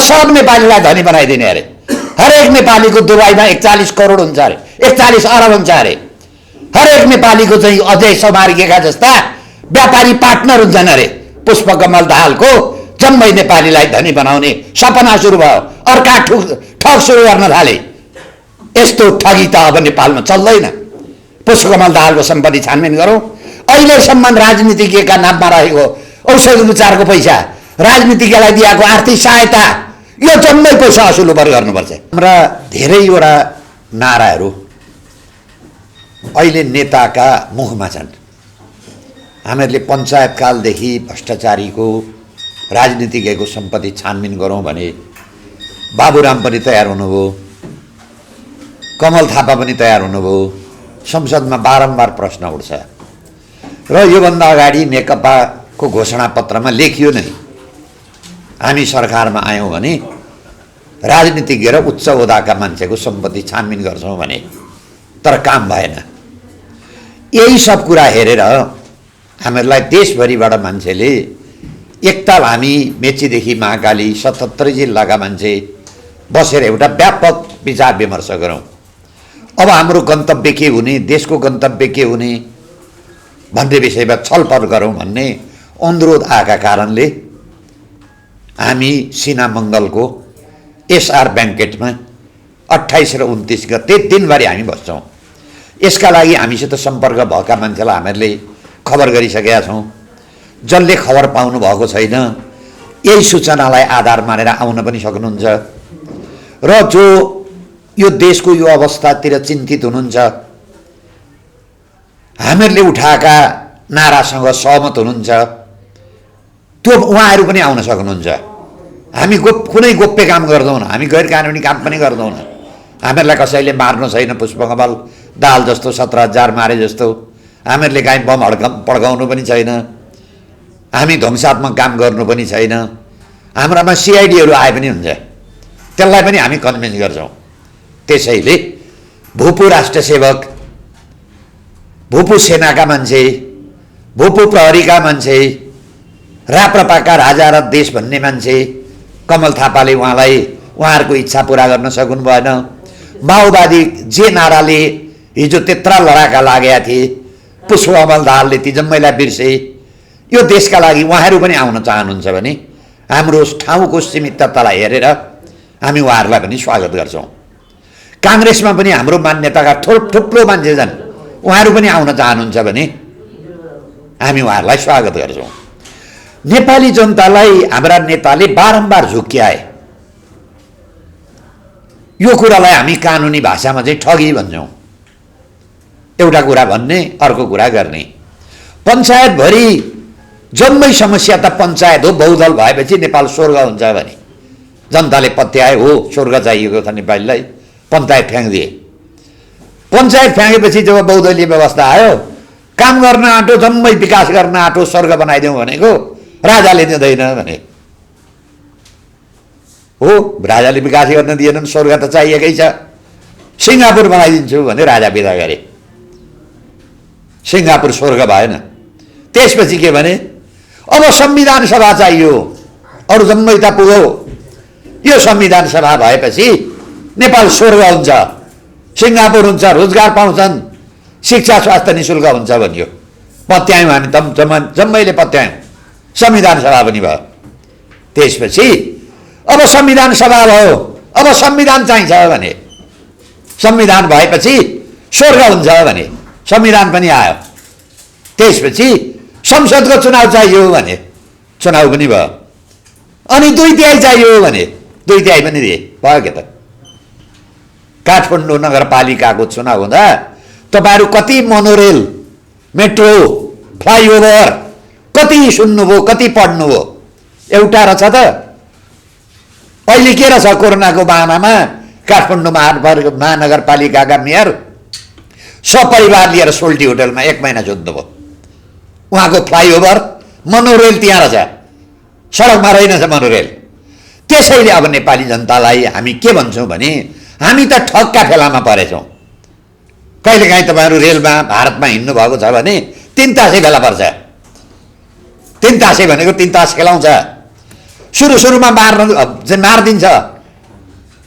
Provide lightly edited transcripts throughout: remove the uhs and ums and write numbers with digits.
सब नेपालीलाई धनी बनाइदिने अरे। हरेक नेपालीको दुबईमा 41 करोड हुन्छ अरे, 41 अरब हुन्छ अरे। हरेक नेपालीको चाहिँ अजय समार्गेका जस्ता व्यापारी पार्टनर हुन्छन् अरे। पुष्पकमल दाहालको जम्मै नेपालीलाई धनी बनाउने सपना सुरु भयो। अर्का ठग सुरु गर्न थाले। यस्तो ठगी त अब नेपालमा चल्दैन। पुष्पकमल दाहालको सम्पत्ति छानबिन गरौँ। अहिलेसम्म राजनीतिज्ञका नाममा रहेको औषध उपचारको पैसा, राजनीतिज्ञलाई दिएको आर्थिक सहायता, यो जम्मै पैसा असुल गर्नुपर्छ। हाम्रा धेरैवटा नाराहरू अहिले नेताका मुखमा छन्। हामीहरूले पञ्चायतकालदेखि भ्रष्टाचारीको, राजनीतिज्ञको सम्पत्ति छानबिन गरौँ भने बाबुराम पनि तयार हुनुभयो, कमल थापा पनि तयार हुनुभयो। संसदमा बारम्बार प्रश्न उठ्छ र योभन्दा अगाडि नेकपाको घोषणापत्रमा लेखियो नै, हामी सरकारमा आयौँ भने राजनीतिज्ञ र उच्च ओदाका मान्छेको सम्पत्ति छानबिन गर्छौँ भने, तर काम भएन। यही सब कुरा हेरेर हामीहरूलाई देशभरिबाट मान्छेले एकताल हामी मेचीदेखि महाकाली 77 जिल्लाका मान्छे बसेर एउटा व्यापक विचार विमर्श गरौँ। अब हाम्रो गन्तव्य के हुने, देशको गन्तव्य के हुने भन्ने विषयमा छलफल गरौँ भन्ने अनुरोध आएका कारणले हामी सिना मङ्गलको एसआर ब्याङ्केटमा 28 र 29 गते दिनभरि हामी बस्छौँ। यसका लागि हामीसित सम्पर्क भएका मान्छेलाई हामीहरूले खबर गरिसकेका छौँ। जसले खबर पाउनु भएको छैन, यही सूचनालाई आधार मानेर आउन पनि सक्नुहुन्छ। र जो यो देशको यो अवस्थातिर चिन्तित हुनुहुन्छ, हामीहरूले उठाएका नारासँग सहमत हुनुहुन्छ, त्यो उहाँहरू पनि आउन सक्नुहुन्छ। हामी कुनै गोप्य काम गर्दैनौँ, हामी गैर कानुनी काम पनि गर्दैनौँ। हामीहरूलाई कसैले मार्नु छैन। पुष्पकमल दाहाल जस्तो 17,000 मारे जस्तो हामीहरूले काहीँ बम पड्काउनु पनि छैन। हामी ध्वंसात्मक काम गर्नु पनि छैन। हाम्रामा सिआइडीहरू आए पनि हुन्छ, त्यसलाई पनि हामी कन्भिन्स गर्छौँ। त्यसैले भूपू राष्ट्रसेवक, भूपू सेनाका मान्छे, भूपू प्रहरीका मान्छे, राप्रपाका राजा र देश भन्ने मान्छे, कमल थापाले उहाँहरूको इच्छा पुरा गर्न सक्नु भएन। माओवादी जे नाराले हिजो त्यत्रा लडाका लागेका थिए, पुष्पकमल दाहालले ती जम्मैलाई बिर्से। यो देशका लागि उहाँहरू पनि आउन चाहनुहुन्छ भने हाम्रो ठाउँको सीमिततालाई हेरेर हामी उहाँहरूलाई पनि स्वागत गर्छौँ। काङ्ग्रेसमा पनि हाम्रो मान्यताका थुप्रो मान्छे छन्, उहाँहरू पनि आउन चाहनुहुन्छ भने हामी उहाँहरूलाई स्वागत गर्छौँ। नेपाली जनतालाई हाम्रा नेताले बारम्बार झुक्क्याए। यो कुरालाई हामी कानुनी भाषामा चाहिँ ठगी भन्छौँ। एउटा कुरा भन्ने, अर्को कुरा गर्ने। पञ्चायतभरि जम्मै समस्या त पञ्चायत हो। बहुदल भएपछि नेपाल स्वर्ग हुन्छ भने जनताले पत्याए हो स्वर्ग चाहिएको छ नेपालीलाई, पञ्चायत फ्याँकिदिए। पञ्चायत फ्याँकेपछि जब बहुदलीय व्यवस्था आयो, काम गर्न आँटो, जम्मै विकास गर्न आँटो, स्वर्ग बनाइदिउँ भनेको राजाले दिँदैन भने हो। राजाले विकास गर्न दिएनन्, स्वर्ग त चाहिएकै छ। सिङ्गापुर बनाइदिन्छु भने राजा विदा गरे, सिङ्गापुर स्वर्ग भएन। त्यसपछि के भने अब संविधान सभा चाहियो, अरू जम्मै त पुग्यो। यो संविधान सभा भएपछि नेपाल स्वर्ग हुन्छ, सिङ्गापुर हुन्छ, रोजगार पाउँछन्, शिक्षा स्वास्थ्य निःशुल्क हुन्छ भनियो। पत्यायौँ हामी जम्मैले पत्यायौँ। संविधान सभा पनि भयो। त्यसपछि अब संविधान सभा भयो, अब संविधान चाहिन्छ भने, संविधान भएपछि स्वर्ग हुन्छ भने संविधान पनि आयो। त्यसपछि संसदको चुनाव चाहियो भने चुनाव पनि भयो। अनि 2/3 चाहियो भने 2/3 पनि दिए, भयो के त। काठमाडौँ नगरपालिकाको चुनाव हुँदा तपाईँहरू कति मोनोरेल, मेट्रो, फ्लाइओभर कति सुन्नुभयो, कति पढ्नुभयो? एउटा रहेछ त। अहिले के रहेछ, कोरोनाको बहानामा काठमाडौँ महानगरपालिकाका मेयर सपरिवार लिएर सोल्टी होटलमा 1 महिना जोत्नुभयो। उहाँको फ्लाइओभर, मोनोरेल त्यहाँ रहेछ, सडकमा रहेनछ मोनोरेल। त्यसैले अब नेपाली जनतालाई हामी के भन्छौँ भने हामी त ठगका फेलामा परेछौँ। कहिलेकाहीँ तपाईँहरू रेलमा भारतमा हिँड्नु भएको छ भने 3 तासै बेला पर्छ। 3 तासै भनेको 3 तास खेलाउँछ। सुरुमा मारिदिन्छ,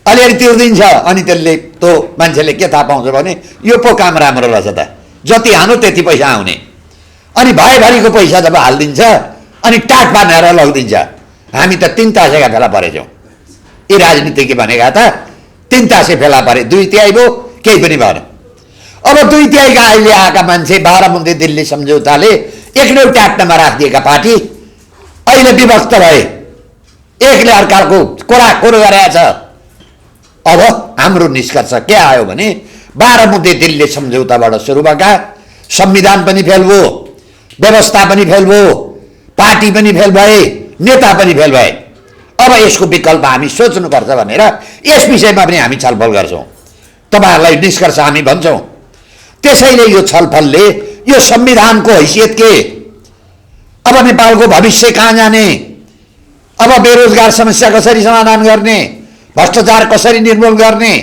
अलिअलि तिर्दिन्छ, अनि त्यसले त्यो मान्छेले के थाहा पाउँछ भने यो पो काम राम्रो रहेछ त, जति हानु त्यति पैसा आउने। अनि भएभरिको पैसा जब हालिदिन्छ अनि टाट बाँधेर लगिदिन्छ। हामी त 3 तासेका फेला परेछौँ। यी राजनीतिज्ञ भनेका त 3 तासे फेला परे, 2/3 भयो, केही पनि भएन। अब 2/3 अहिले आएका मान्छे बाह्रमुखे दिल्ली सम्झौताले एक्लै ट्याक्नमा राखिदिएका पार्टी अहिले विभक्त भए, एकले अर्काको कोराकोरो गरेछ। अब हाम्रो निष्कर्ष के आयो भने 12 दिल्ली सम्झौताबाट सुरु भएका संविधान पनि फेल भयो, व्यवस्था पनि फेल भयो, पार्टी पनि फेल भए, नेता पनि फेल भए। अब यसको विकल्प हामी सोच्नुपर्छ भनेर यस विषयमा पनि हामी छलफल गर्छौँ। तपाईहरुलाई निष्कर्ष हामी भन्छौँ। त्यसैले यो छलफलले यो संविधानको हैसियत के, अब नेपालको भविष्य कहाँ जाने, अब बेरोजगार समस्या कसरी समाधान गर्ने, भ्रष्टाचार कसरी निर्मूल गर्ने,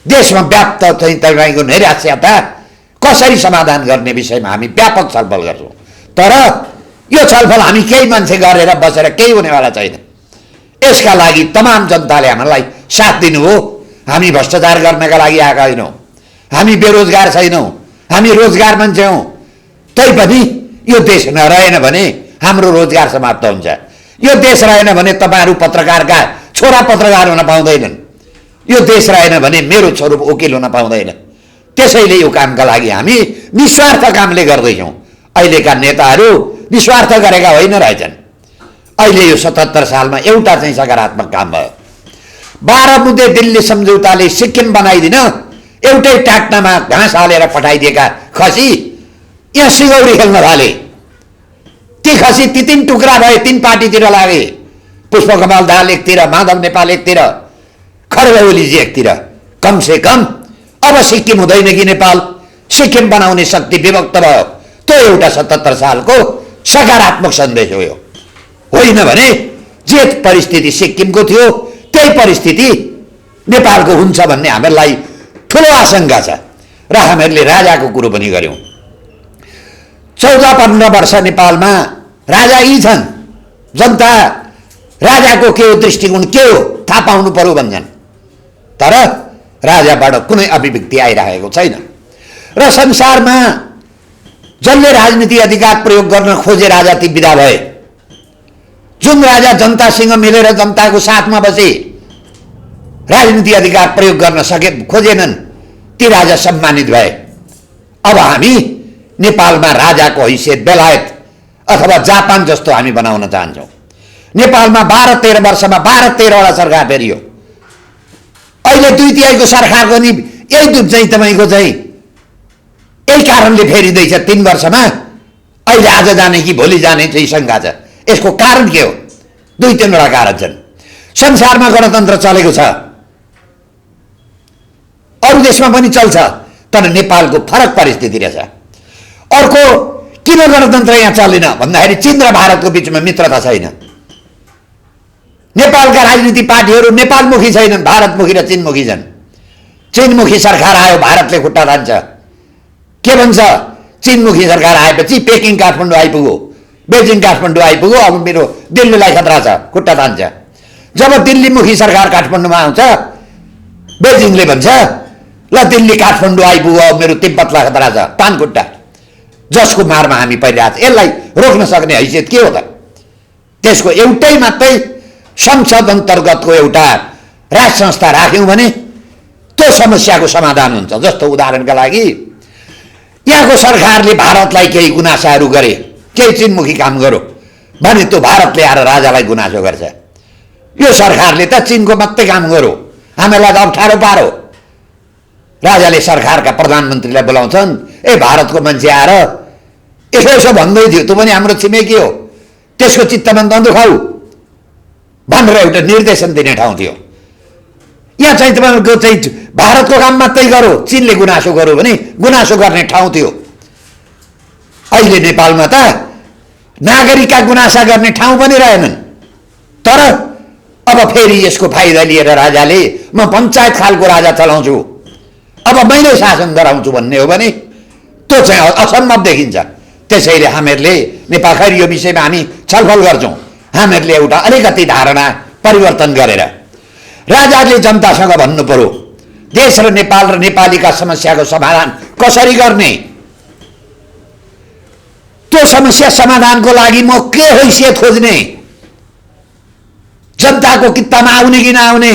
देशमा व्याप्त चाहिँ तपाईको नैराश्यता कसरी समाधान गर्ने विषयमा हामी व्यापक छलफल गर्छौँ। तर यो छलफल हामी केही मान्छे गरेर बसेर केही हुनेवाला छैन। यसका लागि तमाम जनताले हामीलाई साथ दिनु हो। हामी भ्रष्टाचार गर्नका लागि आएका होइनौँ, हामी बेरोजगार छैनौँ, हामी रोजगार मान्छे हौँ। तैपनि यो देश नरहेन भने हाम्रो रोजगार समाप्त हुन्छ। यो देश रहेन भने तपाईहरु पत्रकारका छोरा पत्रकार हुन पाउँदैनन्। यो देश रहेन भने मेरो छोरो वकिल हुन पाउँदैन। त्यसैले यो कामका लागि हामी निस्वार्थ कामले गर्दैछौँ। अहिलेका नेताहरू निस्वार्थ गरेका होइन रहेछन्। अहिले यो 77 सालमा एउटा चाहिँ सकारात्मक काम भयो। 12 दिल्ली सम्झौताले सिक्किम बनाइदिन एउटै ट्याक्टामा घाँस हालेर पठाइदिएका खसी यहाँ सिगौरी खेल्न थाले। ती खसी ती 3 टुक्रा भए, 3 पार्टीतिर लागे। पुष्पकमल दाहाल एकतिर, माधव नेपाल एकतिर, खड्ग ओलीजी एकतिर। कम से कम अब सिक्किम हुँदैन कि नेपाल, सिक्किम बनाउने शक्ति विभक्त भयो। त्यो एउटा 77 सालको सकारात्मक सन्देश हो। यो होइन भने जे परिस्थिति सिक्किमको थियो त्यही परिस्थिति नेपालको हुन्छ भन्ने हामीलाई ठुलो आशंका छ र हामीहरूले राजाको कुरो पनि गर्यौं। 14-15 वर्ष नेपालमा राजा यी छन्। जनता राजाको के हो दृष्टिकोण के हो थाहा पाउनु पर्यो भन्छन्। तर राजाबाट कुनै अभिव्यक्ति आइरहेको छैन र संसारमा जसले राजनीति अधिकार प्रयोग गर्न खोजे राजा ती विदा भए। जुन राजा जनतासँग मिलेर जनताको साथमा बसे, राजनीति अधिकार प्रयोग गर्न खोजेनन्, ती राजा सम्मानित भए। अब हामी नेपालमा राजाको हैसियत बेलायत अथवा जापान जस्तो हामी बनाउन चाहन्छौँ। नेपालमा 12-13 वर्षमा 12-13 वटा सरकार फेरियो। अहिले 2/3 सरकारको नि यही दुध चाहिँ तपाईको चाहिँ यही कारणले फेरिँदैछ 3 वर्षमा। अहिले आज जाने कि भोलि जाने चाहिँ शङ्का छ। यसको कारण के हो? 2-3 वटा कारण छन्। संसारमा गणतन्त्र चलेको छ, अरू देशमा पनि चल्छ, तर नेपालको फरक परिस्थिति रहेछ। अर्को किन गणतन्त्र यहाँ चलेन भन्दाखेरि चीन र भारतको बीचमा मित्रता छैन। नेपालका राजनीतिक पार्टीहरू नेपालमुखी छैनन्, भारतमुखी र चीनमुखी छन्। चीनमुखी सरकार आयो भारतले खुट्टा तान्छ। के भन्छ? चीनमुखी सरकार आएपछि पेकिङ काठमाडौँ आइपुग्यो, बेजिङ काठमाडौँ आइपुग्यो, अब मेरो दिल्लीलाई खतरा छ, खुट्टा तान्छ। जब दिल्लीमुखी सरकार काठमाडौँमा आउँछ, बेजिङले भन्छ ल दिल्ली काठमाडौँ आइपुग्यो, मेरो तिब्बतलाई खतरा छ, तान खुट्टा। जसको मारमा हामी परिरहेको छ, यसलाई रोक्न सक्ने हैसियत के हो त? त्यसको एउटै मात्रै संसद अन्तर्गतको एउटा राज संस्था राख्यौँ भने त्यो समस्याको समाधान हुन्छ। जस्तो उदाहरणका लागि यहाँको सरकारले भारतलाई केही गुनासाहरू गरे, केही चीनमुखी काम गर्यो भने त्यो भारतले आएर राजालाई गुनासो गर्छ। यो सरकारले त चीनको मात्रै काम गर्यो, हामीलाई त अप्ठ्यारो पार्यो। राजाले सरकारका प्रधानमन्त्रीलाई बोलाउँछन्, ए भारतको मान्छे आएर यसो यसो भन्दै थियो, त्यो पनि हाम्रो छिमेकी हो, त्यसको चित्तमा नदुखाऊ भनेर एउटा निर्देशन दिने ठाउँ थियो। यहाँ चाहिँ तपाईँको चाहिँ भारतको काम मात्रै गरो, चीनले गुनासो गर्यो भने गुनासो गर्ने ठाउँ थियो। अहिले नेपालमा त नागरिकका गुनासा गर्ने ठाउँ पनि रहेनन्। तर अब फेरि यसको फाइदा लिएर राजाले म पञ्चायत खालको राजा चलाउँछु, अब मैले शासन गराउँछु भन्ने हो भने त्यो चाहिँ असम्भव देखिन्छ। त्यसैले हामीहरूले नेपाल खैर यो विषयमा हामी छलफल गर्छौँ। हामीहरूले एउटा अलिकति धारणा परिवर्तन गरेर राजाले जनतासँग भन्नु पर्यो देश र नेपाल र नेपालीका समस्याको समाधान कसरी गर्ने, त्यो समस्या समाधानको लागि म के हैसियत खोज्ने, जनताको कित्तामा आउने कि नआउने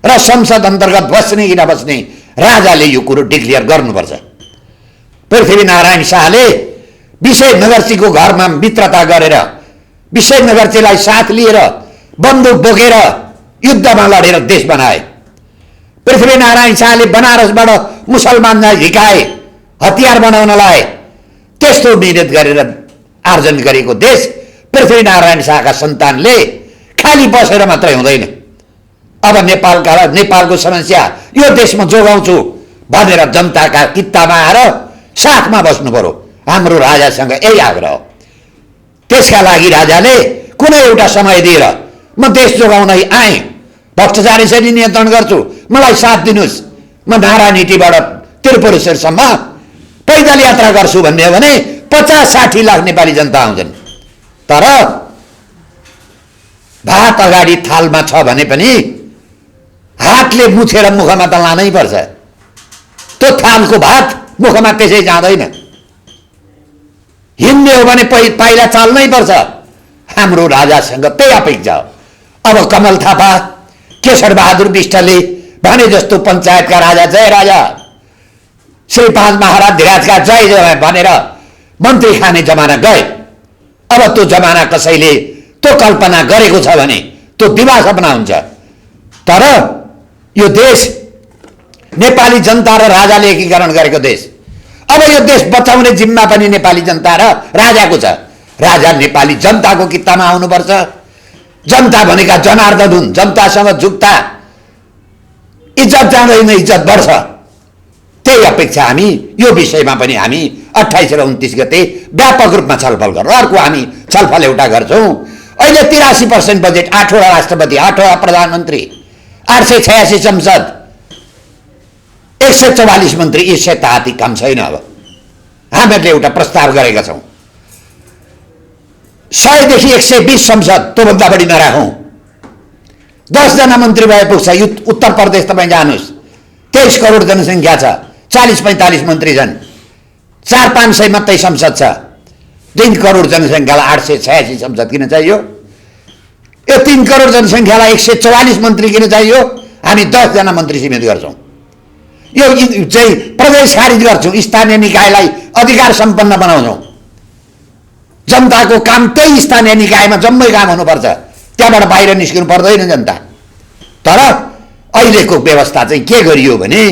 र संसद अन्तर्गत बस्ने कि नबस्ने राजाले यो कुरो डिक्लेयर गर्नुपर्छ। पृथ्वीनारायण शाहले विशेषनगरजीको घरमा मित्रता गरेर विशेषनगरजीलाई साथ लिएर बन्दुक बोकेर युद्धमा लडेर देश बनाए। पृथ्वीनारायण शाहले बनारसबाट मुसलमानलाई झिकाए हतियार बनाउनलाई। त्यस्तो मिहिनेत गरेर आर्जन गरेको देश पृथ्वीनारायण शाहका सन्तानले खाली बसेर मात्रै हुँदैन। अब नेपालको समस्या यो देशमा जोगाउँछु भनेर जनताका कित्तामा आएर साथमा बस्नु पर्यो। हाम्रो राजासँग यही आग्रह। त्यसका लागि राजाले कुनै एउटा समय दिएर म देश जोगाउन आएँ, भ्रष्टाचारी चाहिँ नियन्त्रण गर्छु, मलाई साथ दिनुहोस्, म नारायणहिटीबाट त्रिपुरेश्वरसम्म पैदल यात्रा गर्छु भन्ने हो भने 50-60 लाख नेपाली जनता आउँछन्। तर भात अगाडि थालमा छ भने पनि हातले मुछेर मुखमा त लानै पर्छ। त्यो थालको भात मुखमा त्यसै जाँदैन। हिँड्ने हो भने पाइला चाल्नै पर्छ। हाम्रो राजासँग त्यही अपेक्षा। अब कमल थापा, केशर बहादुर बिष्टले भने जस्तो पञ्चायतका राजा जय राजा, श्री 5 महाराज धिराजका जय जय भनेर मन्त्री खाने जमाना गए। अब त्यो जमाना कसैले त्यो कल्पना गरेको छ भने त्यो दिवा सपना हुन्छ। तर यो देश नेपाली जनता र राजाले एकीकरण गरेको देश। अब यो देश बचाउने जिम्मा पनि नेपाली जनता र राजाको छ। राजा नेपाली जनताको कित्तामा आउनुपर्छ। जनता भनेका जनार्दन हुन्। जनतासँग जुक्ता इज्जत जाँदैन, इज्जत बढ्छ। त्यही अपेक्षा हामी यो विषयमा पनि हामी 28 र 29 गते व्यापक रूपमा छलफल गर्छौँ। अर्को हामी छलफल एउटा गर्छौँ। अहिले 83% बजेट, 8वटा राष्ट्रपति, 8वटा प्रधानमन्त्री, 886 संसद, 144 मन्त्री, यसै ताती काम छैन। अब हामीहरूले एउटा प्रस्ताव गरेका छौँ 100 देखि 120 संसद, त्योभन्दा बढी नराखौँ। 10 जना मन्त्री भए पुग्छ। उत्तर प्रदेश तपाईँ जानुहोस्, 23 करोड जनसङ्ख्या छ, 40-45 मन्त्री छन्, 400-500 मात्रै संसद छ। 3 करोड जनसङ्ख्यालाई 886 संसद किन चाहियो? यो 3 करोड जनसङ्ख्यालाई 144 मन्त्री किन चाहियो? हामी 10 जना मन्त्री सीमित गर्छौँ। यो चाहिँ प्रदेश खारिज गर्छौँ, स्थानीय निकायलाई अधिकार सम्पन्न बनाउँछौँ। जनताको काम त्यही स्थानीय निकायमा जम्मै काम हुनुपर्छ, त्यहाँबाट बाहिर निस्किनु पर्दैन जनता। तर अहिलेको व्यवस्था चाहिँ के गरियो भने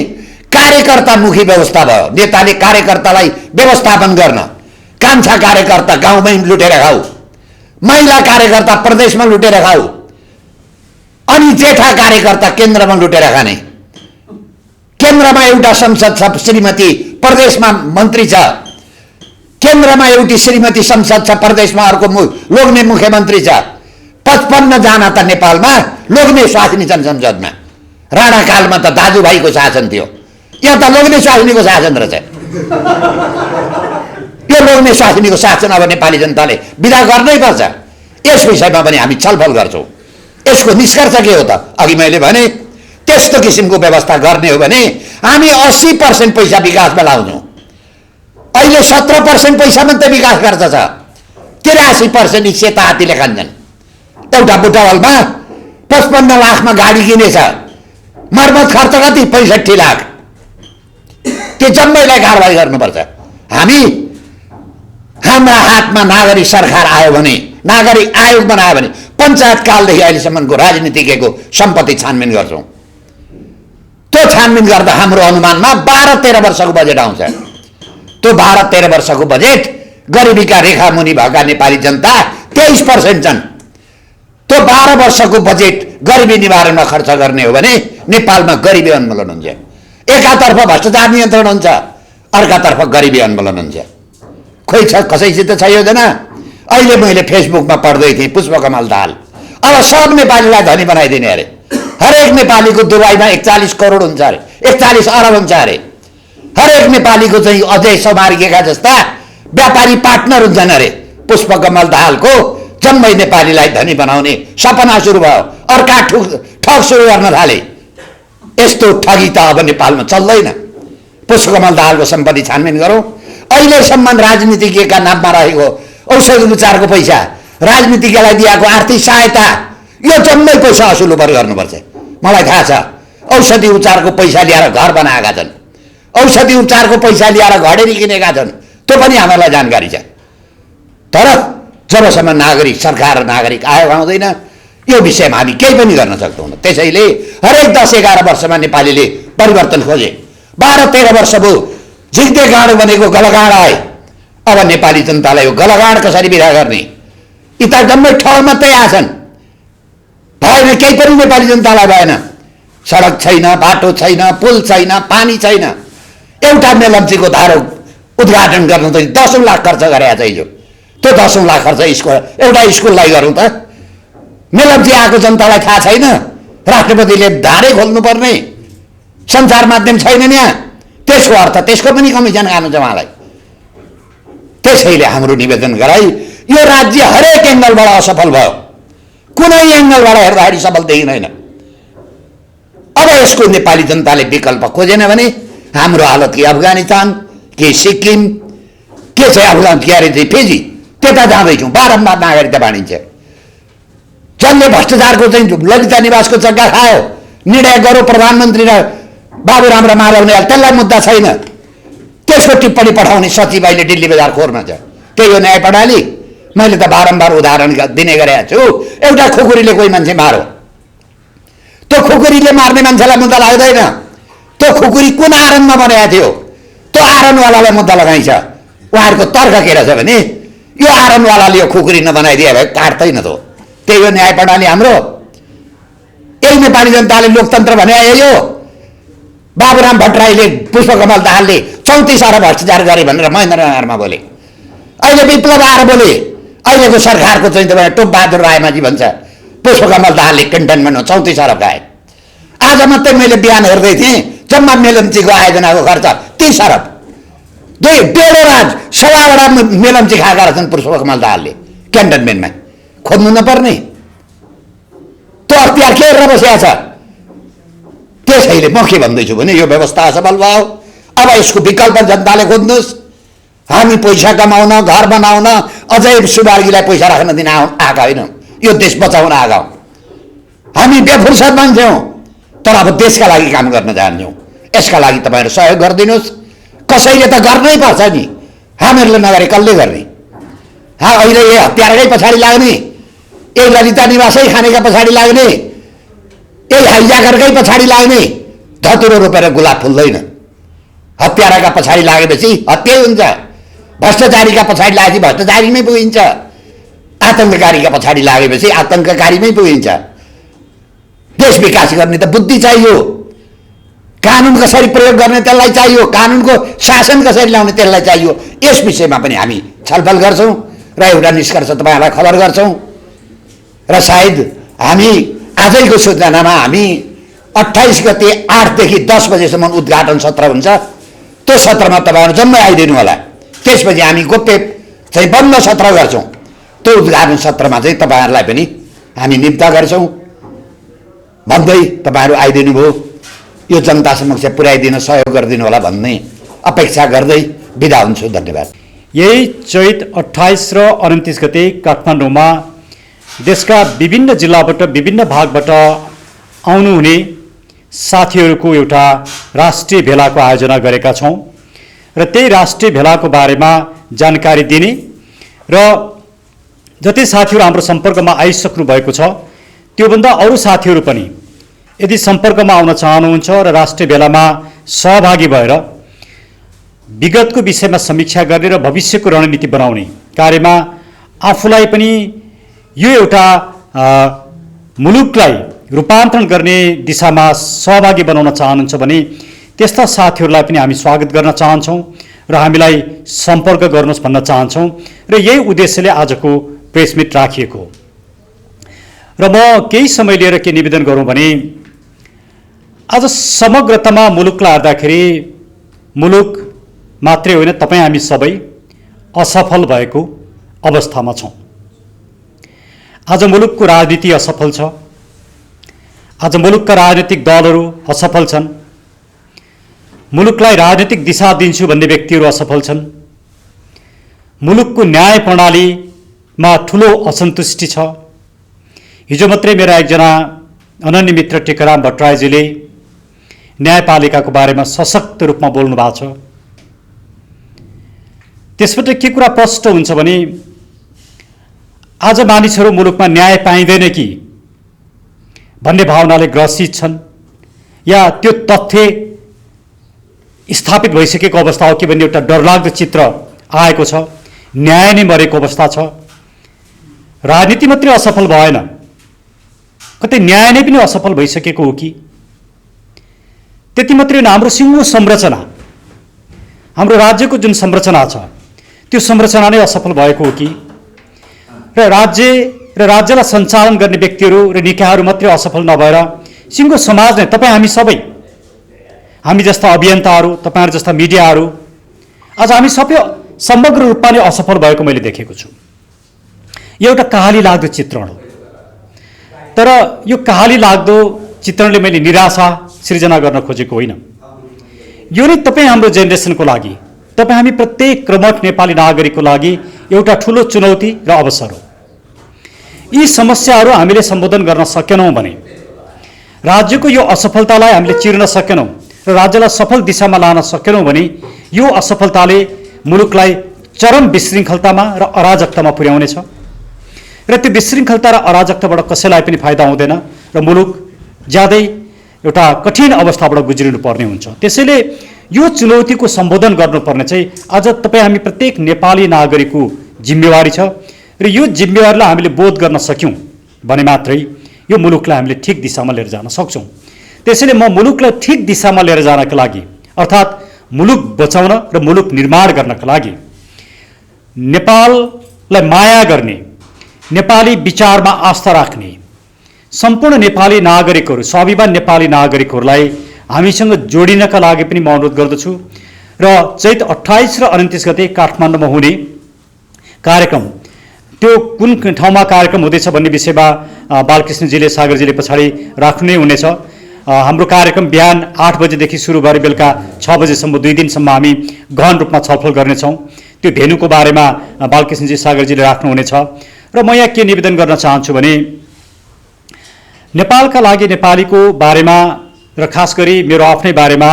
कार्यकर्तामुखी व्यवस्था भयो। नेताले कार्यकर्तालाई व्यवस्थापन गर्न, कान्छा कार्यकर्ता गाउँमै लुटेर खाऊ, महिला कार्यकर्ता प्रदेशमा लुटेर खाऊ, अनि जेठा कार्यकर्ता केन्द्रमा लुटेर खाने। केन्द्रमा एउटा संसद छ श्रीमती, प्रदेशमा मन्त्री छ। केन्द्रमा एउटी श्रीमती संसद छ, प्रदेशमा अर्को लोग्ने मुख्यमन्त्री छ। 55 जना त नेपालमा लोग्ने स्वास्नी छन् संसदमा। राणाकालमा त दाजुभाइको शासन थियो, यहाँ त लोग्ने स्वास्नीको शासन रहेछ। यो लोग्ने स्वास्नीको शासन अब नेपाली जनताले विदा गर्नै पर्छ। यस विषयमा पनि हामी छलफल गर्छौँ। यसको निष्कर्ष के हो त? अघि मैले भने त्यस्तो किसिमको व्यवस्था गर्ने हो भने हामी 80% पैसा विकासमा लाउँछौँ। अहिले 17% पैसा मात्रै विकास खर्च छ। 83% इच्छा हात्तीले खान्छन्। एउटा बुटवलमा 55 लाखमा गाडी किनेछ, मर्मत खर्च कति? 65 लाख। त्यो जम्मैलाई कारवाही गर्नुपर्छ। हामी हाम्रा हातमा नागरिक सरकार आयो भने, नागरिक आयोग बनायो भने पञ्चायत कालदेखि अहिलेसम्मको राजनीतिज्ञको सम्पत्ति छानबिन गर्छौँ। त्यो छानबिन गर्दा हाम्रो अनुमानमा 12-13 वर्षको बजेट आउँछ। त्यो 12-13 वर्षको बजेट गरिबीका रेखा मुनि भएका नेपाली जनता 23% छन्। त्यो 12 वर्षको बजेट गरिबी निवारणमा खर्च गर्ने हो भने नेपालमा गरिबी उन्मूलन हुन्छ। एकातर्फ भ्रष्टाचार नियन्त्रण हुन्छ, अर्कातर्फ गरिबी उन्मूलन हुन्छ। खोइ छ कसैसित छ योजना? अहिले मैले फेसबुकमा पढ्दै थिएँ, पुष्पकमल दाहाल अब सब नेपालीलाई धनी बनाइदिने अरे। हरेक नेपालीको दुबईमा 41 करोड हुन्छ अरे, 41 अरब हुन्छ अरे। हरेक नेपालीको चाहिँ अजय समार्गेका जस्ता व्यापारी पार्टनर हुन्छन् अरे। पुष्पकमल दाहालको जम्मै नेपालीलाई धनी बनाउने सपना सुरु भयो, अर्का ठग सुरु गर्न थाले। यस्तो ठगी त अब नेपालमा चल्दैन। पुष्पकमल दाहालको सम्पत्ति छानबिन गरौँ। अहिलेसम्म राजनीतिज्ञका नाममा रहेको औषधि उपचारको पैसा, राजनीतिज्ञलाई दिएको आर्थिक सहायता, यो जम्मै पैसा असुल गर्नुपर्छ। मलाई थाहा छ औषधि उपचारको पैसा ल्याएर घर बनाएका छन्, औषधि उपचारको पैसा ल्याएर घडेरी किनेका छन्, त्यो पनि हामीलाई जानकारी छ। तर जबसम्म नागरिक, सरकार र नागरिक आयोग आउँदैन यो विषयमा हामी केही पनि गर्न सक्दैनौँ। त्यसैले हरेक 10-11 वर्षमा नेपालीले परिवर्तन खोजे। 12-13 वर्ष भयो झिक्दे गाँडो बनेको गलगाँड आए। अब नेपाली जनतालाई यो गलगाँड कसरी विदा गर्ने? यी त जम्मै ठग मात्रै आछन्, भएन केही पनि नेपाली जनतालाई भएन। सडक छैन, बाटो छैन, पुल छैन, पानी छैन। एउटा मेलम्चीको धारो उद्घाटन गर्न त 10 लाख खर्च गरेका छ हिजो। त्यो 10 लाख खर्च एउटा स्कुललाई गरौँ त? मेलम्ची आएको जनतालाई थाहा छैन? राष्ट्रपतिले धारै खोल्नुपर्ने, सञ्चार माध्यम छैन यहाँ। त्यसको अर्थ त्यसको पनि कमिसन खानु छ उहाँलाई। त्यसैले हाम्रो निवेदन गराई यो राज्य हरेक एङ्गलबाट असफल भयो, कुनै एङ्गलबाट हेर्दाखेरि सफल देखिँदैन। अब यसको नेपाली जनताले विकल्प खोजेन भने हाम्रो हालत कि अफगानिस्तान कि सिक्किम के चाहिँ अफगान के अरे चाहिँ फिजी, त्यता जाँदैछौँ। बारम्बार नागरिकता बाँडिन्छ। जसले भ्रष्टाचारको चाहिँ ललिता निवासको जग्गा खायो, निर्णय गरो प्रधानमन्त्री र बाबुराम र माधवले, त्यसलाई मुद्दा छैन। त्यसको टिप्पणी पठाउने सचिवालयले दिल्ली बजार खोरमा छ। त्यही हो न्याय प्रणाली। मैले त बारम्बार उदाहरण दिने गरेको छु। एउटा खुकुरीले कोही मान्छे मारो, त्यो खुकुरीले मार्ने मान्छेलाई मुद्दा लाग्दैन। त्यो खुकुरी कुन आरणमा बनाएको थियो, त्यो आरणवालालाई मुद्दा लगाइन्छ। उहाँहरूको तर्क के रहेछ भने यो आरणवालाले यो खुकुरी नबनाइदिए भए काट्दैन त। त्यही हो न्याय प्रणाली हाम्रो। यही नेपाली जनताले लोकतन्त्र भने यो बाबुराम भट्टराईले, पुष्पकमल दाहालले 34 अरब भ्रष्टाचार गरे भनेर महेन्द्रनगरमा बोले। अहिले विप्लव आएर बोले। अहिलेको सरकारको चाहिँ तपाईँ टोपबहादुर रायमाझी भन्छ पुष्पकमल दाहालले क्यान्टनमेन्टमा 34 अरब खाए। आज मात्रै मैले बिहान हेर्दै थिएँ, जम्मा मेलम्चीको आयोजनाको खर्च 30 अरब। 1.5 राज 1.25 मेलम्ची खाएका रहेछन् पुष्पकमल दाहालले क्यान्टनमेन्टमा। खोज्नु नपर्ने त्यो अख्तियार के गरेर बसेको छ? त्यसैले म के भन्दैछु भने यो व्यवस्था असफल भयो। अब यसको विकल्प जनताले खोज्नुहोस्। हामी पैसा कमाउन, घर बनाउन, अझै सुबार्गीलाई पैसा राख्न दिन आएका होइनौँ। यो देश बचाउन आएका हौँ। हामी बेफुर्सद मान्छे हौँ, तर अब देशका लागि काम गर्न चाहन्छौँ। यसका लागि तपाईँहरू सहयोग गरिदिनुहोस्। कसैले त गर्नै पर्छ नि, हामीहरूले नगरे कसले गर्ने? अहिले यो हतियारकै पछाडि लाग्ने, यही ललिता निवासै खानेका पछाडि लाग्ने, यही हाइजाकरकै पछाडि लाग्ने। धतुरो रोपेर गुलाब फुल्दैन। हत्याराका पछाडि लागेपछि हत्या हुन्छ, भ्रष्टाचारीका पछाडि लागेपछि भ्रष्टाचारीमै पुगिन्छ, आतङ्ककारीका पछाडि लागेपछि आतङ्ककारीमै पुगिन्छ। देश विकास गर्ने त बुद्धि चाहियो, कानुन कसरी प्रयोग गर्ने त्यसलाई चाहियो, कानुनको शासन कसरी ल्याउने त्यसलाई चाहियो। यस विषयमा पनि हामी छलफल गर्छौँ र एउटा निष्कर्ष तपाईँहरूलाई खबर गर्छौँ। र सायद हामी आजैको सूचनामा हामी 28 गते 8 देखि 10 बजेसम्म उद्घाटन सत्र हुन्छ। त्यो सत्रमा तपाईँहरू जम्मै आइदिनु होला। त्यसपछि हामी गोप्य चाहिँ बन्द सत्र गर्छौँ। त्यो उद्घाटन सत्रमा चाहिँ तपाईँहरूलाई पनि हामी निम्ता गर्छौँ भन्दै तपाईँहरू आइदिनु भयो। यो जनता समक्ष पुर्याइदिन सहयोग गरिदिनु होला भन्ने अपेक्षा गर्दै बिदा हुन्छु। धन्यवाद। यही चैत 28 र 29 गते काठमाडौँमा देशका विभिन्न जिल्लाबाट, विभिन्न भागबाट आउनुहुने साथीहरूको एउटा राष्ट्रिय भेलाको आयोजना गरेका छौँ र त्यही राष्ट्रिय भेलाको बारेमा जानकारी दिने र जति साथीहरू हाम्रो सम्पर्कमा आइसक्नु भएको छ त्योभन्दा अरू साथीहरू पनि यदि सम्पर्कमा आउन चाहनुहुन्छ र राष्ट्रिय भेलामा सहभागी भएर विगतको विषयमा समीक्षा गर्ने र भविष्यको रणनीति बनाउने कार्यमा आफूलाई पनि यो एउटा मुलुकलाई रूपान्तरण गर्ने दिशामा सहभागी बनाउन चाहनुहुन्छ भने त्यस्ता साथीहरूलाई पनि हामी स्वागत गर्न चाहन्छौँ र हामीलाई सम्पर्क गर्नुहोस् भन्न चाहन्छौँ र यही उद्देश्यले आजको प्रेस मिट राखिएको। र म केही समय लिएर के निवेदन गरौँ भने आज समग्रतामा मुलुकलाई हेर्दाखेरि मुलुक मात्रै होइन तपाईँ हामी सबै असफल भएको अवस्थामा छौँ। आज मुलुकको राजनीति असफल छ। आज मुलुकका राजनीतिक दलहरू असफल छन्। मुलुकलाई राजनीतिक दिशा दिन्छु भन्ने व्यक्तिहरू असफल छन्। मुलुकको न्याय प्रणालीमा ठुलो असन्तुष्टि छ। हिजो मात्रै मेरा एकजना अनन्य मित्र टेकाराम भट्टराईजीले न्यायपालिकाको बारेमा सशक्त रूपमा बोल्नु भएको छ। त्यसबाट के कुरा प्रष्ट हुन्छ भने आज मानिसहरू मुलुकमा न्याय पाइँदैन कि भन्ने भावनाले ग्रसित छन्, या त्यो तथ्य स्थापित भइसकेको अवस्था हो कि भन्ने एउटा डरलाग्दो चित्र आएको छ। न्याय नै मरेको अवस्था छ। राजनीति मात्रै असफल भएन, कतै न्याय नै पनि असफल भइसकेको हो कि? त्यति मात्रै होइन, हाम्रो सिङ्गो संरचना, हाम्रो राज्यको जुन संरचना छ त्यो संरचना नै असफल भएको हो कि? र राज्य र राज्यलाई सञ्चालन गर्ने व्यक्तिहरू र निकायहरू मात्रै असफल नभएर सिङ्गो समाज नै, तपाईँ हामी सबै, हामी जस्ता अभियन्ताहरू, तपाईँहरू जस्ता मिडियाहरू, आज हामी सबै समग्र रूपमा नै असफल भएको मैले देखेको छु। यो एउटा कहाली लाग्दो चित्रण हो। तर यो कहाली लाग्दो चित्रणले मैले निराशा सृजना गर्न खोजेको होइन। यो नै तपाईँ हाम्रो जेनेरेसनको लागि, तपाईँ हामी प्रत्येक क्रमठ नेपाली नागरिकको लागि एउटा ठुलो चुनौती र अवसर हो। यी समस्याहरू हामीले सम्बोधन गर्न सकेनौँ भने, राज्यको यो असफलतालाई हामीले चिर्न सकेनौँ र राज्यलाई सफल दिशामा लान सकेनौँ भने यो असफलताले मुलुकलाई चरम विशृङ्खलतामा र अराजकतामा पुर्याउनेछ। र त्यो विशृङ्खलता र अराजकताबाट कसैलाई पनि फाइदा हुँदैन र मुलुक ज्यादै एउटा कठिन अवस्थाबाट गुज्रिनु पर्ने हुन्छ। त्यसैले यो चुनौतीको सम्बोधन गर्नुपर्ने चाहिँ आज तपाईँ हामी प्रत्येक नेपाली नागरिकको जिम्मेवारी छ। र यो जिम्मेवारीलाई हामीले बोध गर्न सक्यौँ भने मात्रै यो मुलुकलाई हामीले ठिक दिशामा लिएर जान सक्छौँ। त्यसैले म मुलुकलाई ठिक दिशामा लिएर जानका लागि, अर्थात् मुलुक बचाउन र मुलुक निर्माण गर्नका लागि नेपाललाई माया गर्ने, नेपाली विचारमा आस्था राख्ने सम्पूर्ण नेपाली नागरिकहरू, स्वाभिमान नेपाली नागरिकहरूलाई हामीसँग जोडिनका लागि पनि म अनुरोध गर्दछु। र चैत 28 र 29 गते काठमाडौँमा हुने कार्यक्रम, त्यो कुन ठाउँमा कार्यक्रम हुँदैछ भन्ने विषयमा बालकृष्णजीले, सागरजीले पछाडि राख्नु नै हुनेछ। हाम्रो कार्यक्रम बिहान 8 बजेदेखि सुरु गरे बेलुका 6 बजेसम्म 2 दिनसम्म हामी गहन रूपमा छलफल गर्नेछौँ। त्यो भेन्यूको बारेमा बालकृष्णजी, सागरजीले राख्नुहुनेछ। र म यहाँ के निवेदन गर्न चाहन्छु भने नेपालका लागि, नेपालीको बारेमा र खास गरी मेरो आफ्नै बारेमा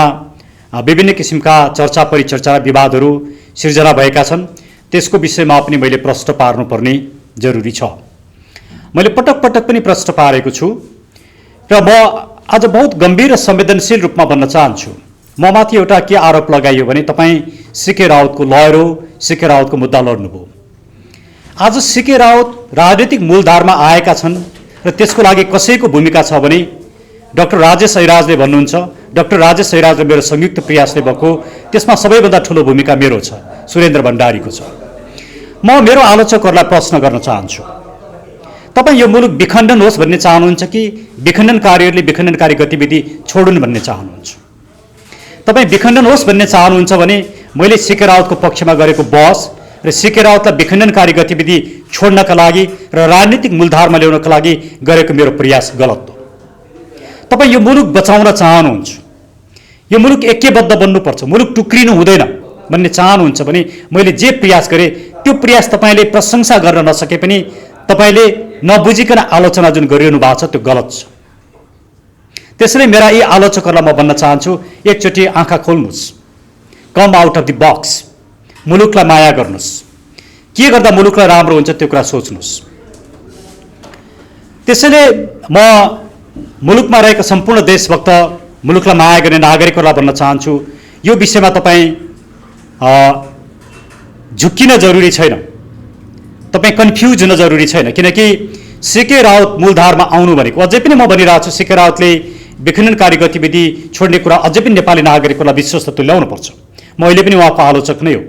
विभिन्न किसिमका चर्चा परिचर्चा विवादहरू सिर्जना भएका छन्। त्यसको विषयमा पनि मैले प्रश्न पार्नुपर्ने जरुरी छ। मैले पटक पटक पनि प्रश्न पारेको छु र म आज बहुत गम्भीर र संवेदनशील रूपमा भन्न चाहन्छु। म माथि एउटा के आरोप लगाइयो भने तपाईँ सीके राउतको लयर हो, सीके राउतको मुद्दा लड्नुभयो। आज सीके राउत राजनीतिक मूलधारमा आएका छन् र त्यसको लागि कसैको भूमिका छ भने डाक्टर राजेश ऐराजले भन्नुहुन्छ, डाक्टर राजेश ऐराज र मेरो संयुक्त प्रयासले भएको, त्यसमा सबैभन्दा ठुलो भूमिका मेरो छ, सुरेन्द्र भण्डारीको छ। म मेरो आलोचकहरूलाई प्रश्न गर्न चाहन्छु, तपाईँ यो मुलुक विखण्डन होस् भन्ने चाहनुहुन्छ कि विखण्डनकारीहरूले विखण्डनकारी गतिविधि छोडुन् भन्ने चाहनुहुन्छ? तपाईँ विखण्डन होस् भन्ने चाहनुहुन्छ भने मैले सीके राउतको पक्षमा गरेको बहस र सीके राउतलाई विखण्डनकारी गतिविधि छोड्नका लागि र राजनीतिक मूलधारमा ल्याउनका लागि गरेको मेरो प्रयास गलत हो। तपाईँ यो मुलुक बचाउन चाहनुहुन्छ, यो मुलुक ऐक्यबद्ध बन्नुपर्छ, मुलुक टुक्रिनु हुँदैन भन्ने चाहनुहुन्छ भने मैले जे प्रयास गरेँ त्यो प्रयास तपाईँले प्रशंसा गर्न नसके पनि तपाईँले नबुझिकन आलोचना जुन गरिरहनु भएको छ त्यो गलत छ। त्यसैले मेरा यी आलोचकहरूलाई म भन्न चाहन्छु, एकचोटि आँखा खोल्नुहोस्, come out of the box, मुलुकलाई माया गर्नुहोस्, के गर्दा मुलुकलाई राम्रो हुन्छ त्यो कुरा सोच्नुहोस्। त्यसैले म मुलुकमा रहेका सम्पूर्ण देशभक्त, मुलुकलाई माया गर्ने नागरिकहरूलाई भन्न चाहन्छु, यो विषयमा तपाईँ झुक्किन जरुरी छैन, तपाईँ कन्फ्युज हुन जरुरी छैन। किनकि सीके राउत मूलधारमा आउनु भनेको, अझै पनि म भनिरहेको छु, सीके राउतले विखण्डनकारी गतिविधि छोड्ने कुरा अझै पनि नेपाली नागरिकहरूलाई विश्वस्त तुल्याउनुपर्छ। म अहिले पनि उहाँको आलोचक नै हो।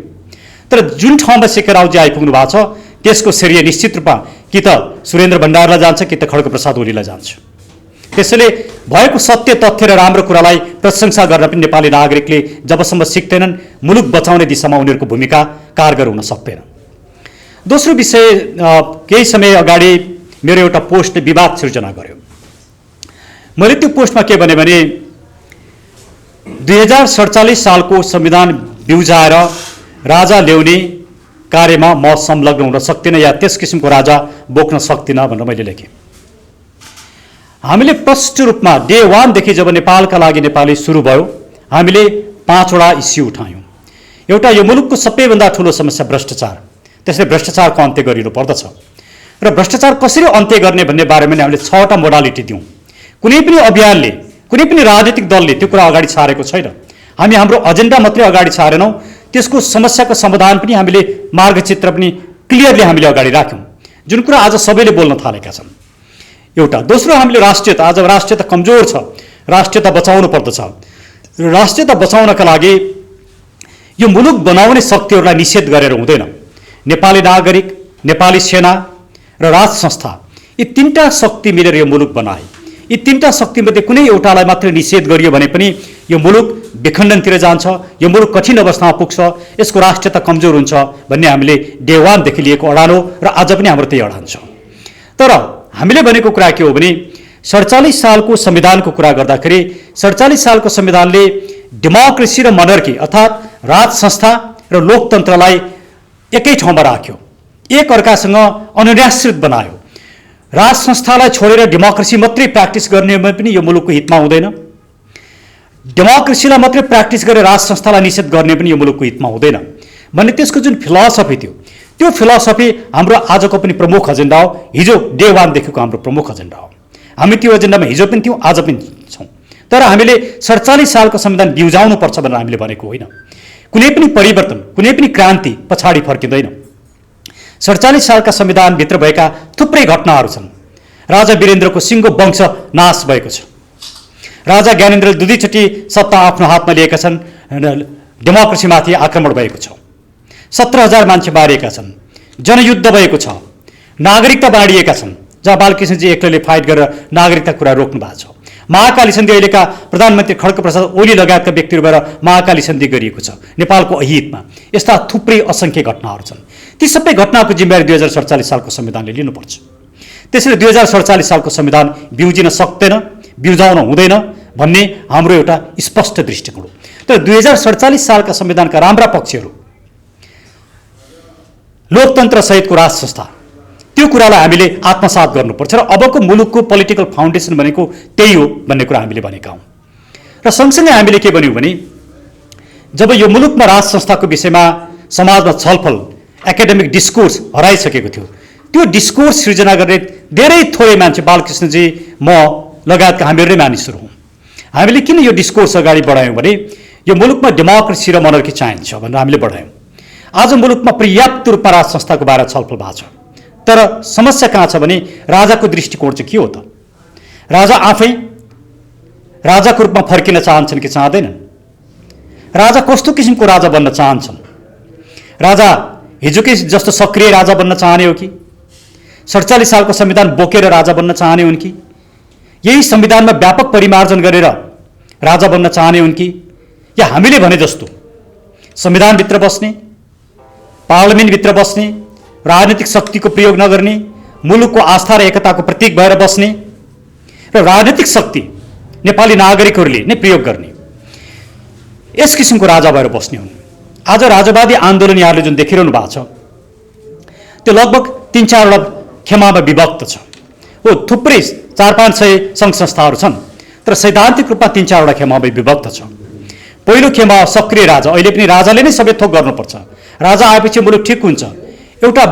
तर जुन ठाउँमा सीके राउतजी आइपुग्नु भएको छ त्यसको श्रेय निश्चित रूपमा कि त सुरेन्द्र भण्डारलाई जान्छ कि त खड्गप्रसाद ओलीलाई जान्छ। त्यसैले भएको सत्य तथ्य र राम्रो कुरालाई प्रशंसा गर्न पनि नेपाली नागरिकले जबसम्म सिक्दैनन्, मुलुक बचाउने दिशामा उनीहरूको भूमिका कारगर हुन सक्दैन। दोस्रो विषय, केही समय अगाडि मेरो एउटा पोस्टले विवाद सिर्जना गर्यो। मैले त्यो पोस्टमा के भने 2047 सालको संविधान बिउजाएर राजा ल्याउने कार्यमा म संलग्न हुन सक्दिनँ या त्यस किसिमको राजा बोक्न सक्दिनँ भनेर मैले लेखेँ। हामीले प्रष्ट रूपमा डे 1 देखि जब नेपालका लागि नेपाली सुरु भयो, हामीले 5 वटा इस्यु उठायौँ। एउटा, यो मुलुकको सबैभन्दा ठुलो समस्या भ्रष्टाचार, त्यसले भ्रष्टाचारको अन्त्य गरिनु पर्दछ र भ्रष्टाचार कसरी अन्त्य गर्ने भन्ने बारेमा हामीले 6 वटा मोडालिटी दियौँ। कुनै पनि अभियानले, कुनै पनि राजनीतिक दलले त्यो कुरा अगाडि सारेको छैन। हामी हाम्रो एजेन्डा मात्रै अगाडि सारेनौँ, त्यसको समस्याको समाधान पनि हामीले मार्गचित्र पनि क्लियरली हामीले अगाडि राख्यौँ, जुन कुरा आज सबैले बोल्न थालेका छन्। एउटा। दोस्रो, हामीले राष्ट्रियता, आज राष्ट्रियता कमजोर छ, राष्ट्रियता बचाउनु पर्दछ। राष्ट्रियता बचाउनका लागि यो मुलुक बनाउने शक्तिहरूलाई निषेध गरेर हुँदैन। नेपाली नागरिक, नेपाली सेना र राज संस्था, यी 3टा शक्ति मिलेर यो मुलुक बनाए। यी 3टा शक्तिमध्ये कुनै एउटालाई मात्रै निषेध गरियो भने पनि यो मुलुक विखण्डनतिर जान्छ, यो मुलुक कठिन अवस्थामा पुग्छ, यसको राष्ट्रियता कमजोर हुन्छ भन्ने हामीले डे 1 देखि लिएको अडान हो र आज पनि हाम्रो त्यही अडान छ। तर हामीले भनेको कुरा के हो भने 47 सालको संविधानको कुरा गर्दाखेरि 47 सालको संविधानले डेमोक्रेसी र मोनर्की अर्थात् राज संस्था र लोकतन्त्रलाई एकै ठाउँमा राख्यो, एक अर्कासँग अनुन्याश्रित बनायो। राज संस्थालाई छोडेर डेमोक्रेसी मात्रै प्र्याक्टिस गर्नेमा पनि यो मुलुकको हितमा हुँदैन, डेमोक्रेसीलाई मात्रै प्र्याक्टिस गरेर राज संस्थालाई निषेध गर्ने पनि यो मुलुकको हितमा हुँदैन भन्ने त्यसको जुन फिलोसफी थियो, त्यो फिलोसफी हाम्रो आजको पनि प्रमुख एजेन्डा हो। हिजो डे 1 देखिको हाम्रो प्रमुख एजेन्डा हो। हामी त्यो एजेन्डामा हिजो पनि थियौँ, आज पनि छौँ। तर हामीले 47 सालको संविधान बिउजाउनु पर्छ भनेर हामीले भनेको होइन। कुनै पनि परिवर्तन, कुनै पनि क्रान्ति पछाडि फर्किँदैन। 47 सालका संविधानभित्र भएका थुप्रै घटनाहरू छन्। राजा वीरेन्द्रको सिङ्गो वंश नाश भएको छ। राजा ज्ञानेन्द्रले दुईचोटि सत्ता आफ्नो हातमा लिएका छन्, डेमोक्रेसीमाथि आक्रमण भएको छ। 17,000 मान्छे मारिएका छन्, जनयुद्ध भएको छ, नागरिकता बाँडिएका छन्, जहाँ बालकृष्णजी एक्लैले फाइट गरेर नागरिकता कुरा रोक्नु भएको छ। महाकाली सन्धि, अहिलेका प्रधानमन्त्री खड्गप्रसाद ओली लगायतका व्यक्तिहरू भएर महाकाली सन्धि गरिएको छ नेपालको अहितमा। यस्ता थुप्रै असङ्ख्य घटनाहरू छन्। ती सबै घटनाको जिम्मेवारी 2047 सालको संविधानले लिनुपर्छ। त्यसैले 2047 सालको संविधान बिउजिन सक्दैन, बिउजाउन हुँदैन भन्ने हाम्रो एउटा स्पष्ट दृष्टिकोण हो। तर 2047 सालका संविधानका राम्रा पक्षहरू, लोकतन्त्र सहितको राज संस्था, त्यो कुरालाई हामीले आत्मसात गर्नुपर्छ र अबको मुलुकको पोलिटिकल फाउन्डेसन भनेको त्यही हो भन्ने कुरा हामीले भनेका हौँ। र सँगसँगै हामीले के भन्यौँ भने जब यो मुलुकमा राज संस्थाको विषयमा समाजमा छलफल, एकाडेमिक डिस्कोर्स हराइसकेको थियो, त्यो डिस्कोर्स सृजना गर्ने धेरै थोरै मान्छे, बालकृष्णजी, म लगायतका हामीहरू नै मानिसहरू हौँ। हामीले किन यो डिस्कोर्स अगाडि बढायौँ भने यो मुलुकमा डेमोक्रेसी र मोनर्की चाहिन्छ भनेर हामीले बढायौँ। आज मुलुकमा पर्याप्त रूपमा राज संस्थाको बारेमा छलफल भएको छ। तर समस्या कहाँ छ भने राजाको दृष्टिकोण चाहिँ के हो त? राजा आफै राजाको रूपमा फर्किन चाहन्छन् कि चाहँदैनन्? राजा कस्तो किसिमको राजा बन्न चाहन्छन्? राजा हिजोकै जस्तो सक्रिय राजा बन्न चाहने हो कि 47 सालको संविधान बोकेर राजा बन्न चाहने हुन् कि यही संविधानमा व्यापक परिमार्जन गरेर राजा बन्न चाहने हुन् कि या हामीले भने जस्तो संविधानभित्र बस्ने, पार्लिमेन्टभित्र बस्ने, राजनीतिक शक्तिको प्रयोग नगर्ने, मुलुकको आस्था र एकताको प्रतीक भएर बस्ने र राजनीतिक शक्ति नेपाली नागरिकहरूले नै प्रयोग गर्ने, यस किसिमको राजा भएर बस्ने हुन्। आज राजावादी आन्दोलन यहाँले जुन देखिरहनु भएको छ त्यो लगभग 3-4 वटा खेमामा विभक्त छ। हो, थुप्रै 400-500 सङ्घ संस्थाहरू छन्, तर सैद्धान्तिक रूपमा 3-4 वटा खेमामा विभक्त छ। पहिलो खेमा सक्रिय राजा, अहिले पनि राजाले नै सबै थोक गर्नुपर्छ, राजा आएपछि मुलुक ठिक हुन्छ, एउटा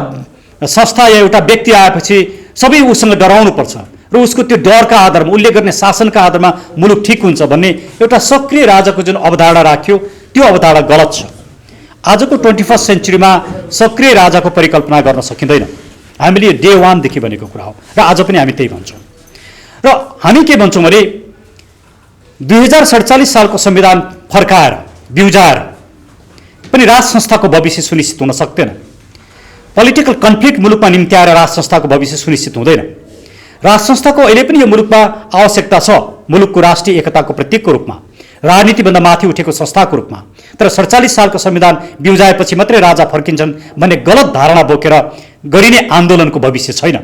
संस्था या एउटा व्यक्ति आएपछि सबै उसँग डराउनुपर्छ र उसको त्यो डरका आधारमा, उसले गर्ने शासनका आधारमा मुलुक ठिक हुन्छ भन्ने एउटा सक्रिय राजाको जुन अवधारणा राख्यो त्यो अवधारणा गलत छ। आजको 21st सेन्चुरीमा सक्रिय राजाको परिकल्पना गर्न सकिँदैन। हामीले डे 1 देखि भनेको कुरा हो र आज पनि हामी त्यही भन्छौँ। र हामी के भन्छौँ भने 2047 सालको संविधान फर्काएर, बिउजाएर पनि राज संस्थाको भविष्य सुनिश्चित हुन सक्दैन। पोलिटिकल कन्फ्लिक्ट मुलुकमा निम्त्याएर राज संस्थाको भविष्य सुनिश्चित हुँदैन। राज संस्थाको अहिले पनि यो मुलुकमा आवश्यकता छ, मुलुकको राष्ट्रिय एकताको प्रतीकको रूपमा, राजनीतिभन्दा माथि उठेको संस्थाको रूपमा। तर 47 सालको संविधान बिउजाएपछि मात्रै राजा फर्किन्छन् भन्ने गलत धारणा बोकेर गरिने आन्दोलनको भविष्य छैन।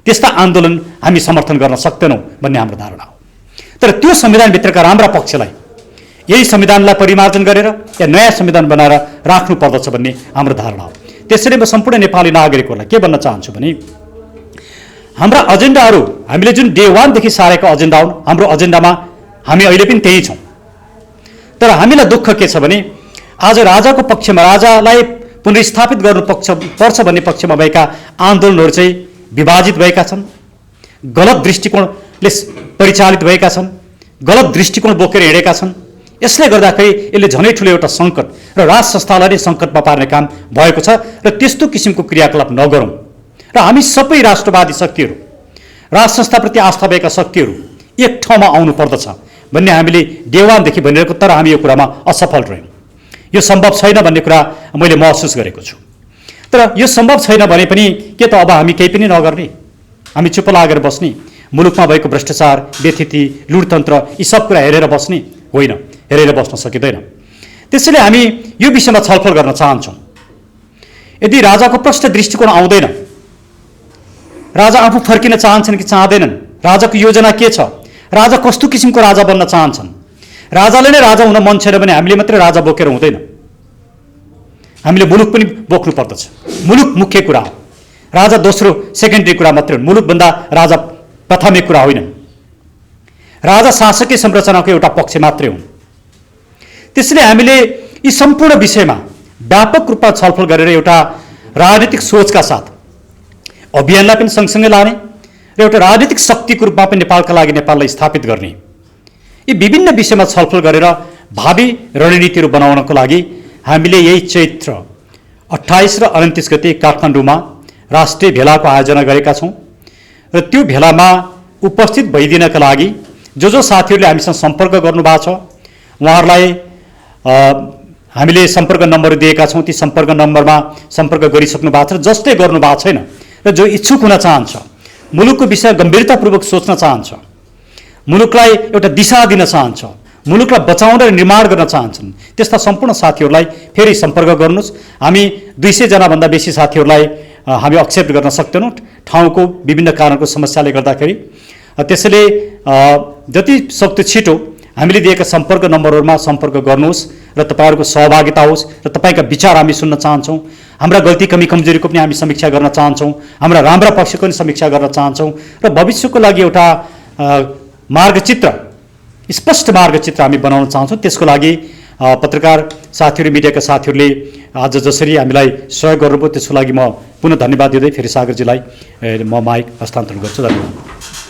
त्यस्ता आन्दोलन हामी समर्थन गर्न सक्दैनौँ भन्ने हाम्रो धारणा हो। तर त्यो संविधानभित्रका राम्रा पक्षलाई यही संविधानलाई परिमार्जन गरेर या नयाँ संविधान बनाएर राख्नु पर्दछ भन्ने हाम्रो धारणा हो। त्यसैले म सम्पूर्ण नेपाली नागरिकहरूलाई के भन्न चाहन्छु भने हाम्रा एजेन्डाहरू हामीले जुन डे 1 देखि सारेका एजेन्डा हुन्, हाम्रो एजेन्डामा हामी अहिले पनि त्यही छौँ। तर हामीलाई दुःख के छ भने आज राजाको पक्षमा, राजालाई पुनर्स्थापित गर्नु पर्छ भन्ने पक्षमा भएका आन्दोलनहरू चाहिँ विभाजित भएका छन्, गलत दृष्टिकोणले परिचालित भएका छन्, गलत दृष्टिकोण बोकेर हिँडेका छन्। यसले गर्दाखेरि यसले झनै ठुलो एउटा सङ्कट र राज संस्थालाई नै सङ्कटमा पार्ने काम भएको छ र त्यस्तो किसिमको क्रियाकलाप नगरौँ र हामी सबै राष्ट्रवादी शक्तिहरू, राज संस्थाप्रति आस्था भएका शक्तिहरू एक ठाउँमा आउनु पर्दछ भन्ने हामीले डे 1 देखि भनिरहेको, तर हामी यो कुरामा असफल रह्यौँ। यो सम्भव छैन भन्ने कुरा मैले महसुस गरेको छु। तर यो सम्भव छैन भने पनि के त अब हामी केही पनि नगर्ने, हामी चुप लागेर बस्ने, मुलुकमा भएको भ्रष्टाचार, व्यथिति, लुटतन्त्र यी सब कुरा हेरेर बस्ने? होइन, हेरेर बस्न सकिँदैन। त्यसैले हामी यो विषयमा छलफल गर्न चाहन्छौँ। यदि राजाको प्रष्ट दृष्टिकोण आउँदैन, राजा आफू फर्किन चाहन्छन् कि चाहँदैनन्, राजाको योजना के छ, राजा कस्तो किसिमको राजा बन्न चाहन्छन्, राजाले नै राजा हुन मन छैन भने हामीले मात्रै राजा बोकेर हुँदैन, हामीले मुलुक पनि बोक्नु पर्दछ। मुलुक मुख्य कुरा हो, राजा दोस्रो सेकेन्डरी कुरा मात्रै हुन्, मुलुकभन्दा राजा प्राथमिक कुरा होइनन्। राजा शासकीय संरचनाको एउटा पक्ष मात्रै हुन्। त्यसैले हामीले यी सम्पूर्ण विषयमा व्यापक रूपमा छलफल गरेर एउटा राजनीतिक सोचका साथ अभियानलाई पनि सँगसँगै लाने र एउटा राजनीतिक शक्तिको रूपमा पनि नेपालका लागि नेपाललाई स्थापित गर्ने, यी विभिन्न विषयमा छलफल गरेर भावी रणनीतिहरू बनाउनको लागि हामीले यही चैत्र 28 र 29 गते काठमाडौँमा राष्ट्रिय भेलाको आयोजना गरेका छौँ र त्यो भेलामा उपस्थित भइदिनका लागि जो साथीहरूले हामीसँग सम्पर्क गर्नुभएको छ उहाँहरूलाई हामीले सम्पर्क नम्बर दिएका छौँ। ती सम्पर्क नम्बरमा सम्पर्क गरिसक्नु भएको छ र जसले गर्नुभएको छैन र जो इच्छुक हुन चाहन्छ, मुलुकको विषय गम्भीरतापूर्वक सोच्न चाहन्छ, मुलुकलाई एउटा दिशा दिन चाहन्छ, मुलुकलाई बचाउन र निर्माण गर्न चाहन्छन्, त्यस्ता सम्पूर्ण साथीहरूलाई फेरि सम्पर्क गर्नुहोस्। हामी 200 जनाभन्दा बेसी साथीहरूलाई हामी एक्सेप्ट गर्न सक्दैनौँ ठाउँको विभिन्न कारणको समस्याले गर्दाखेरि। त्यसैले जति सक्दो छिटो हामीले दिएका सम्पर्क नम्बरहरूमा सम्पर्क गर्नुहोस् र तपाईँहरूको सहभागिता होस् र तपाईँका विचार हामी सुन्न चाहन्छौँ। हाम्रा गल्ती कमी कमजोरीको पनि हामी समीक्षा गर्न चाहन्छौँ, हाम्रा राम्रा पक्षको पनि समीक्षा गर्न चाहन्छौँ र भविष्यको लागि एउटा मार्गचित्र, स्पष्ट मार्गचित्र हामी बनाउन चाहन्छौँ। त्यसको लागि पत्रकार साथीहरू, मिडियाका साथीहरूले आज जसरी हामीलाई सहयोग गर्नुभयो त्यसको लागि म पुनः धन्यवाद दिँदै फेरि सागरजीलाई म माइक हस्तान्तरण गर्छु। धन्यवाद।